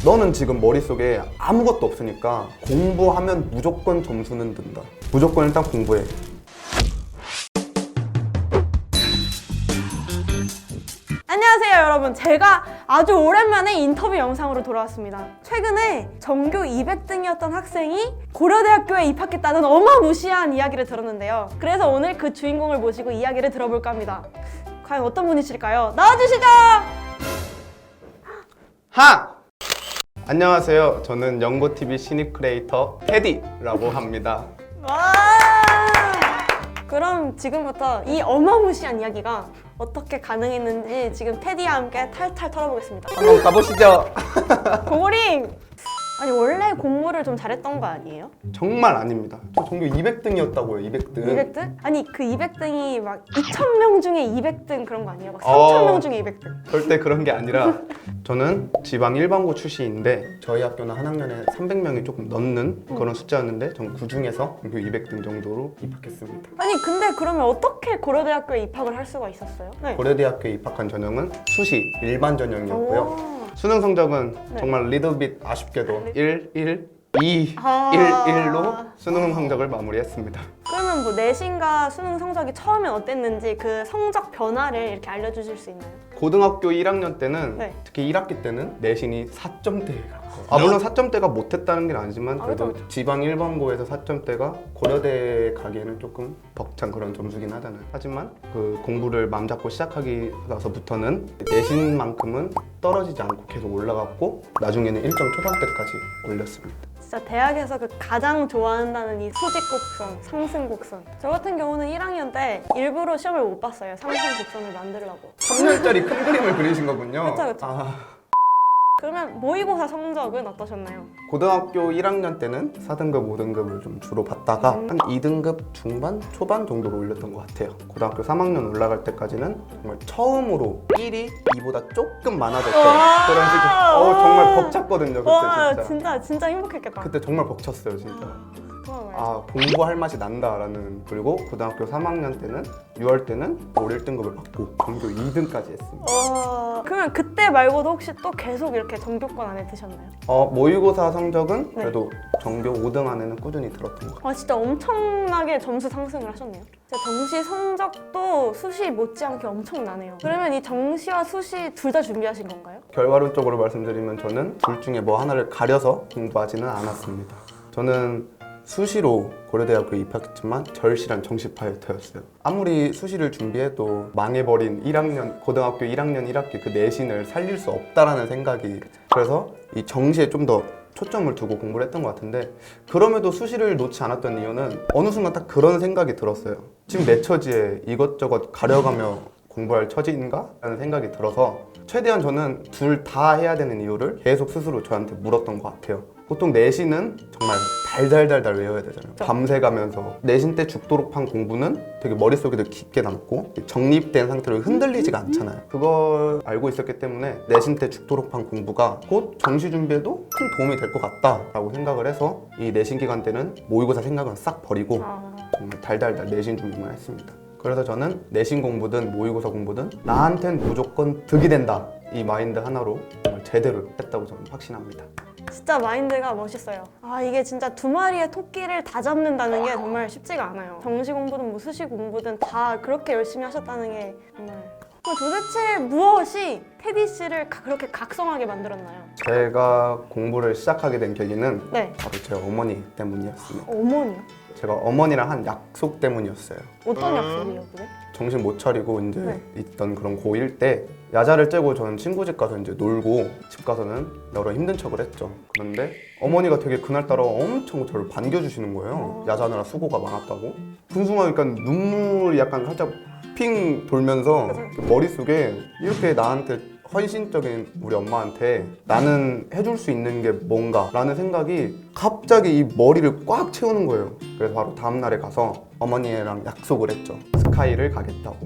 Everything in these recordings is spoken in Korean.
너는 지금 머릿속에 아무것도 없으니까 공부하면 무조건 점수는 든다. 무조건 일단 공부해. 안녕하세요 여러분, 제가 아주 오랜만에 인터뷰 영상으로 돌아왔습니다. 최근에 전교 200등이었던 학생이 고려대학교에 입학했다는 어마무시한 이야기를 들었는데요. 그래서 오늘 그 주인공을 모시고 이야기를 들어볼까 합니다. 과연 어떤 분이실까요? 나와주시죠! 하! 안녕하세요. 저는 연고TV 신입 크리에이터 테디라고 합니다. 와! 그럼 지금부터 이 어마무시한 이야기가 어떻게 가능했는지 지금 테디와 함께 탈탈 털어보겠습니다. 한번 가보시죠. 고고링! 아니 원래 공부를 좀 잘했던 거 아니에요? 정말 아닙니다. 저 전교 200등이었다고요. 200등. 200등? 아니 그 200등이 막 2,000명 중에 200등 그런 거 아니에요? 막 3,000명 중에 200등. 절대 그런 게 아니라 저는 지방 일반고 출신인데 저희 학교는 한 학년에 300명이 조금 넘는 그런 숫자였는데 전 그중에서 전교 200등 정도로 입학했습니다. 아니 근데 그러면 어떻게 고려대학교에 입학을 할 수가 있었어요? 네. 고려대학교에 입학한 전형은 수시 일반 전형이었고요. 오. 수능 성적은 네. 정말 리더빗 아쉽게도 1, 1, 2, 아. 1, 1로 수능 성적을 마무리했습니다. 그러면 뭐 내신과 수능 성적이 처음엔 어땠는지 그 성적 변화를 이렇게 알려주실 수 있나요? 고등학교 1학년 때는 네. 특히 1학기 때는 내신이 4점대가 물론 4점대가 못했다는 게 아니지만 그래도 그렇죠. 지방 일반고에서 4점대가 고려대 가기에는 조금 벅찬 그런 점수긴 하잖아요. 하지만 그 공부를 마음 잡고 시작하기 나서부터는 내신만큼은 떨어지지 않고 계속 올라갔고 나중에는 1점 초반대까지 올렸습니다. 진짜 대학에서 그 가장 좋아한다는 이 수직곡선, 상승곡선. 저 같은 경우는 1학년 때 일부러 시험을 못 봤어요. 상승곡선을 만들려고. 3년짜리 큰 그림을 그리신 거군요. 그쵸, 그쵸. 그러면 모의고사 성적은 어떠셨나요? 고등학교 1학년 때는 4등급, 5등급을 좀 주로 받다가 한 2등급 중반, 초반 정도로 올렸던 것 같아요. 고등학교 3학년 올라갈 때까지는 정말 처음으로 1이 2보다 조금 많아졌던 그런 식으로 정말 벅찼거든요. 그때 와 진짜. 진짜 행복했겠다. 그때 정말 벅찼어요, 진짜. 정말. 아, 공부할 맛이 난다라는. 그리고 고등학교 3학년 때는 6월 때는 올 1등급을 받고 전교 2등까지 했습니다. 그러면 그때 말고도 혹시 또 계속 이렇게 전교권 안에 드셨나요? 모의고사 성적은 네. 그래도 전교 5등 안에는 꾸준히 들었던 것 같아요. 아 진짜 엄청나게 점수 상승을 하셨네요. 진짜 정시 성적도 수시 못지않게 엄청나네요. 그러면 이 정시와 수시 둘 다 준비하신 건가요? 결과론적으로 말씀드리면 저는 둘 중에 뭐 하나를 가려서 공부하지는 않았습니다. 저는 수시로 고려대학교에 입학했지만 절실한 정시 파이터였어요. 아무리 수시를 준비해도 망해버린 1학년, 고등학교 1학년 1학기 그 내신을 살릴 수 없다라는 생각이, 그래서 이 정시에 좀 더 초점을 두고 공부를 했던 것 같은데, 그럼에도 수시를 놓지 않았던 이유는 어느 순간 딱 그런 생각이 들었어요. 지금 내 처지에 이것저것 가려가며 공부할 처지인가? 라는 생각이 들어서 최대한 저는 둘 다 해야 되는 이유를 계속 스스로 저한테 물었던 것 같아요. 보통 내신은 정말 달달달달 외워야 되잖아요. 밤새 가면서 내신 때 죽도록 한 공부는 되게 머릿속에도 깊게 남고 정립된 상태로 흔들리지가 않잖아요. 그걸 알고 있었기 때문에 내신 때 죽도록 한 공부가 곧 정시 준비에도 큰 도움이 될 것 같다라고 생각을 해서 이 내신 기간 때는 모의고사 생각은 싹 버리고 정말 달달달 내신 준비만 했습니다. 그래서 저는 내신 공부든 모의고사 공부든 나한텐 무조건 득이 된다, 이 마인드 하나로 정말 제대로 했다고 저는 확신합니다. 진짜 마인드가 멋있어요. 아 이게 진짜 두 마리의 토끼를 다 잡는다는 게 정말 쉽지가 않아요. 정시 공부든 뭐 수시 공부든 다 그렇게 열심히 하셨다는 게 정말. 그럼 도대체 무엇이 테디 씨를 그렇게 각성하게 만들었나요? 제가 공부를 시작하게 된 계기는 네. 바로 제 어머니 때문이었습니다. 어머니요? 제가 어머니랑 한 약속 때문이었어요. 어떤 약속이에요 그게? 정신 못 차리고 이제 네. 있던 그런 고1 때 야자를 째고 저는 친구 집 가서 이제 놀고 집 가서는 여러 힘든 척을 했죠. 그런데 어머니가 되게 그날따라 엄청 저를 반겨주시는 거예요. 야자느라 수고가 많았다고. 그 순간 그러니까 눈물이 약간 살짝 핑 돌면서 머릿속에 이렇게 나한테 헌신적인 우리 엄마한테 나는 해줄 수 있는 게 뭔가 라는 생각이 갑자기 이 머리를 꽉 채우는 거예요. 그래서 바로 다음날에 가서 어머니랑 약속을 했죠. 스카이를 가겠다고.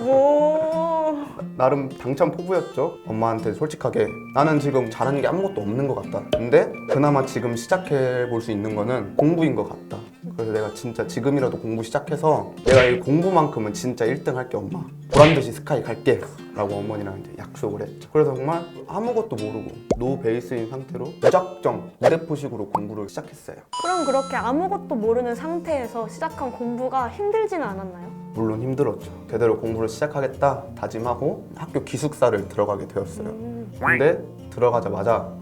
오. 나름 당찬포부였죠. 엄마한테 솔직하게 나는 지금 잘하는 게 아무것도 없는 것 같다. 근데 그나마 지금 시작해 볼 수 있는 거는 공부인 것 같다. 그래서 내가 진짜 지금이라도 공부 시작해서 내가 이 공부만큼은 진짜 1등 할게 엄마. 보란듯이 스카이 갈게 라고 어머니랑 이제 약속을 했죠. 그래서 정말 아무것도 모르고 노 베이스인 상태로 무작정 무대포식으로 공부를 시작했어요. 그럼 그렇게 아무것도 모르는 상태에서 시작한 공부가 힘들지는 않았나요? 물론 힘들었죠. 제대로 공부를 시작하겠다 다짐하고 학교 기숙사를 들어가게 되었어요. 근데 들어가자마자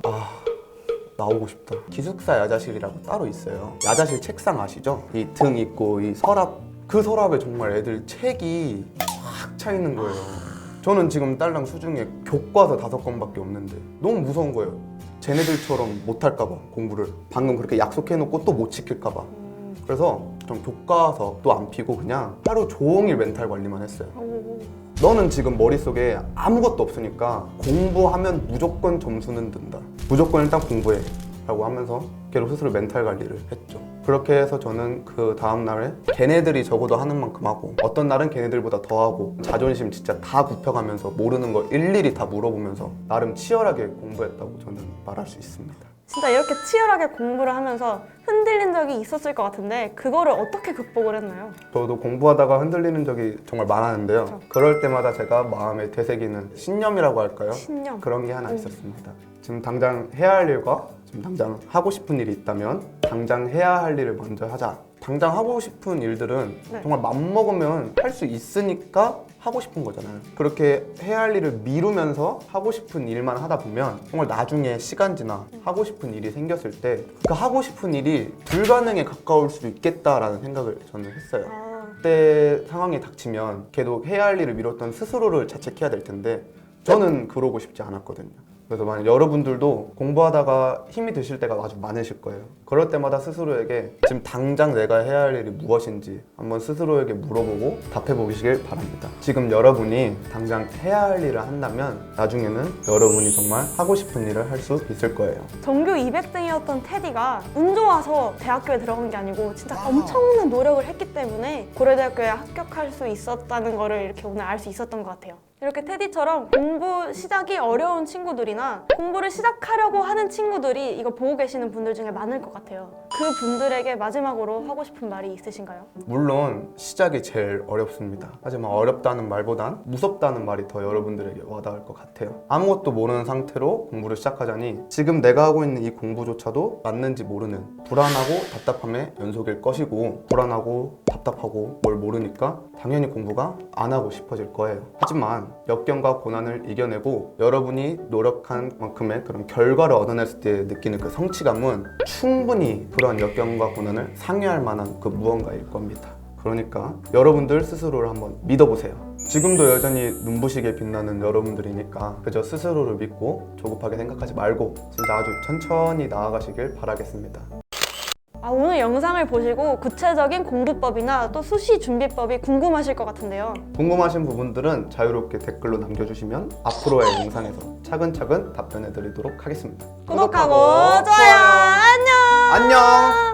나오고 싶다. 기숙사 야자실이라고 따로 있어요. 야자실 책상 아시죠? 이 등 있고 이 서랍, 그 서랍에 정말 애들 책이 꽉 차 있는 거예요. 저는 지금 딸랑 수중에 교과서 5권밖에 없는데 너무 무서운 거예요. 쟤네들처럼 못할까 봐, 공부를. 방금 그렇게 약속해놓고 또 못 지킬까 봐. 그래서 좀 교과서도 안 피고 그냥 하루 종일 멘탈 관리만 했어요. 너는 지금 머릿속에 아무것도 없으니까 공부하면 무조건 점수는 든다. 무조건 일단 공부해 라고 하면서 계속 스스로 멘탈 관리를 했죠. 그렇게 해서 저는 그 다음날에 걔네들이 적어도 하는 만큼 하고, 어떤 날은 걔네들보다 더 하고, 자존심 진짜 다 굽혀가면서 모르는 거 일일이 다 물어보면서 나름 치열하게 공부했다고 저는 말할 수 있습니다. 진짜 이렇게 치열하게 공부를 하면서 흔들린 적이 있었을 것 같은데 그거를 어떻게 극복을 했나요? 저도 공부하다가 흔들리는 적이 정말 많았는데요. 그렇죠. 그럴 때마다 제가 마음에 되새기는 신념이라고 할까요? 신념. 그런 게 하나 있었습니다. 지금 당장 해야 할 일과 지금 당장 하고 싶은 일이 있다면 당장 해야 할 일을 먼저 하자. 당장 하고 싶은 일들은 네. 정말 맘먹으면 할 수 있으니까 하고 싶은 거잖아요. 그렇게 해야 할 일을 미루면서 하고 싶은 일만 하다 보면 정말 나중에 시간 지나 하고 싶은 일이 생겼을 때 그 하고 싶은 일이 불가능에 가까울 수도 있겠다라는 생각을 저는 했어요. 그때 상황이 닥치면 계속 해야 할 일을 미뤘던 스스로를 자책해야 될 텐데 저는 그러고 싶지 않았거든요. 그래서 만약 여러분들도 공부하다가 힘이 드실 때가 아주 많으실 거예요. 그럴 때마다 스스로에게 지금 당장 내가 해야 할 일이 무엇인지 한번 스스로에게 물어보고 답해보시길 바랍니다. 지금 여러분이 당장 해야 할 일을 한다면 나중에는 여러분이 정말 하고 싶은 일을 할 수 있을 거예요. 전교 200등이었던 테디가 운 좋아서 대학교에 들어간 게 아니고 진짜 엄청난 노력을 했기 때문에 고려대학교에 합격할 수 있었다는 거를 이렇게 오늘 알 수 있었던 것 같아요. 이렇게 테디처럼 공부 시작이 어려운 친구들이나 공부를 시작하려고 하는 친구들이 이거 보고 계시는 분들 중에 많을 것 같아요. 그 분들에게 마지막으로 하고 싶은 말이 있으신가요? 물론 시작이 제일 어렵습니다. 하지만 어렵다는 말보단 무섭다는 말이 더 여러분들에게 와닿을 것 같아요. 아무것도 모르는 상태로 공부를 시작하자니 지금 내가 하고 있는 이 공부조차도 맞는지 모르는 불안하고 답답함의 연속일 것이고, 불안하고 답답하고 뭘 모르니까 당연히 공부가 안 하고 싶어질 거예요. 하지만 역경과 고난을 이겨내고 여러분이 노력한 만큼의 그런 결과를 얻어냈을 때 느끼는 그 성취감은 충분히 그런 역경과 고난을 상회할 만한 그 무언가일 겁니다. 그러니까 여러분들 스스로를 한번 믿어보세요. 지금도 여전히 눈부시게 빛나는 여러분들이니까 그저 스스로를 믿고 조급하게 생각하지 말고 진짜 아주 천천히 나아가시길 바라겠습니다. 오늘 영상을 보시고 구체적인 공부법이나 또 수시 준비법이 궁금하실 것 같은데요. 궁금하신 부분들은 자유롭게 댓글로 남겨주시면 앞으로의 영상에서 차근차근 답변해드리도록 하겠습니다. 구독하고 좋아요. 안녕. 안녕.